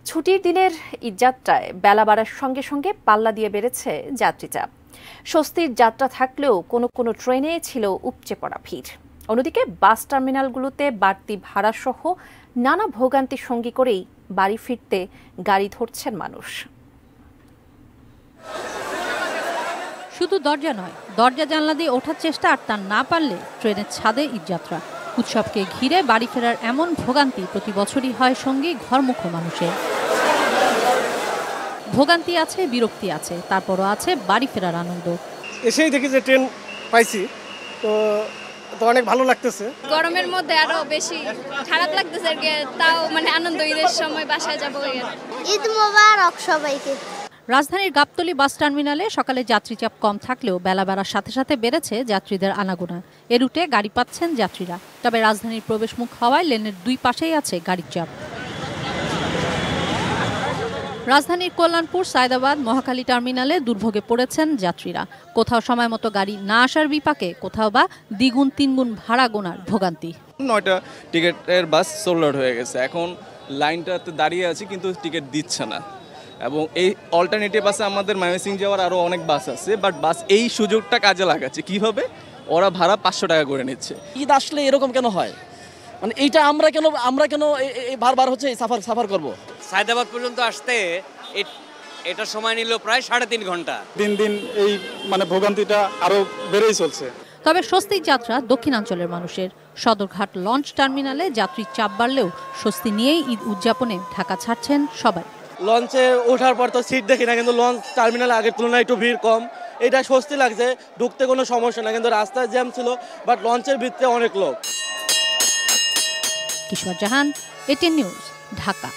ছুটির দিনের ঈদযাত্রায় বেলা বাড়ার সঙ্গে সঙ্গে পাল্লা দিয়ে বেড়েছে যাত্রী চাপ। স্বস্তির যাত্রা থাকলেও কোনো কোনো ট্রেনে ছিল উপচে পড়া ভিড়। অন্যদিকে বাস টার্মিনালগুলোতে বাড়তি ভাড়া সহ নানা ভোগান্তি সঙ্গী করেই বাড়ি ফিরতে গাড়ি ধরছেন মানুষ। শুধু দরজা নয়, দরজা জানলা দিয়ে ওঠার চেষ্টা আর তা না পারলে ট্রেনের ছাদে ঈদযাত্রা। উৎসবকে ঘিরে বাড়ি ফেরার এমন ভোগান্তি প্রতি বছরই হয় সঙ্গী ঘরমুখো মানুষের। ভোগান্তি আছে, বিরক্তি আছে, তারপরও আছে বাড়ি ফেরার আনন্দ। এসেই দেখি যে ট্রেন পাইছি, তো অনেক ভালো লাগতেছে। গরমের মধ্যে আরো বেশি খারাপ লাগতেছে, তাও আনন্দ, ঈদের সময় বাসায় যাবো। ঈদ মোবারক সবাইকে। রাজধানীর গাবতলী বাস টার্মিনালে সকালে যাত্রী চাপ কম থাকলেও বেলা বাড়ার সাথে সাথে বেড়েছে যাত্রীদের আনাগোনা। এ রুটে গাড়ি পাচ্ছেন যাত্রীরা, তবে রাজধানীর প্রবেশমুখ হওয়ায় লেনের দুই পাশেই আছে গাড়ির চাপ। রাজধানীর কল্যাণপুর, সায়দাবাদ, মহাখালী টার্মিনালে দুর্ভোগে পড়েছেন যাত্রীরা। কোথাও সময় মতো গাড়ি না আসার বিপাকে, কোথাও বা দ্বিগুণ তিনগুণ ভাড়া গোনার ভোগান্তি। 9টা টিকিটের বাস সোল্ড আউট হয়ে গেছে, এখন লাইনটাতে দাঁড়িয়ে আছি কিন্তু টিকিট দিচ্ছে না। এবং এই অল্টারনেটিভ বাসে আমাদের ময়মনসিং যাওয়ার আরও অনেক বাস আছে, বাট বাস এই সুযোগটা কাজে লাগাচ্ছে। কীভাবে? ওরা ভাড়া 500 টাকা করে নিচ্ছে। ঈদ আসলে এরকম কেন হয়? এইটা আমরা কেন বারবার হচ্ছে সাফার করব। সায়দাবাদ পর্যন্ত আসতে এটা সময় নিল প্রায় 3.5 ঘন্টা। দিন দিন এই ভোগান্তিটা আরো বেড়েই চলছে। তবে স্বস্তির যাত্রা দক্ষিণাঞ্চলের মানুষের। সদরঘাট লঞ্চ টার্মিনালে যাত্রীর চাপ বাড়লেও স্বস্তি নিয়েই ঈদ উদযাপনে ঢাকা ছাড়ছেন সবাই। লঞ্চে ওঠার পর তো সিট দেখি না, কিন্তু লঞ্চ টার্মিনালে আগের তুলনায় একটু ভিড় কম, এটা স্বস্তি লাগছে। ঢুকতে কোনো সমস্যা না, কিন্তু রাস্তায় জ্যাম ছিল, বাট লঞ্চের ভিতরে অনেক লোক। কিশোর জাহান, এটিএন নিউজ, ঢাকা।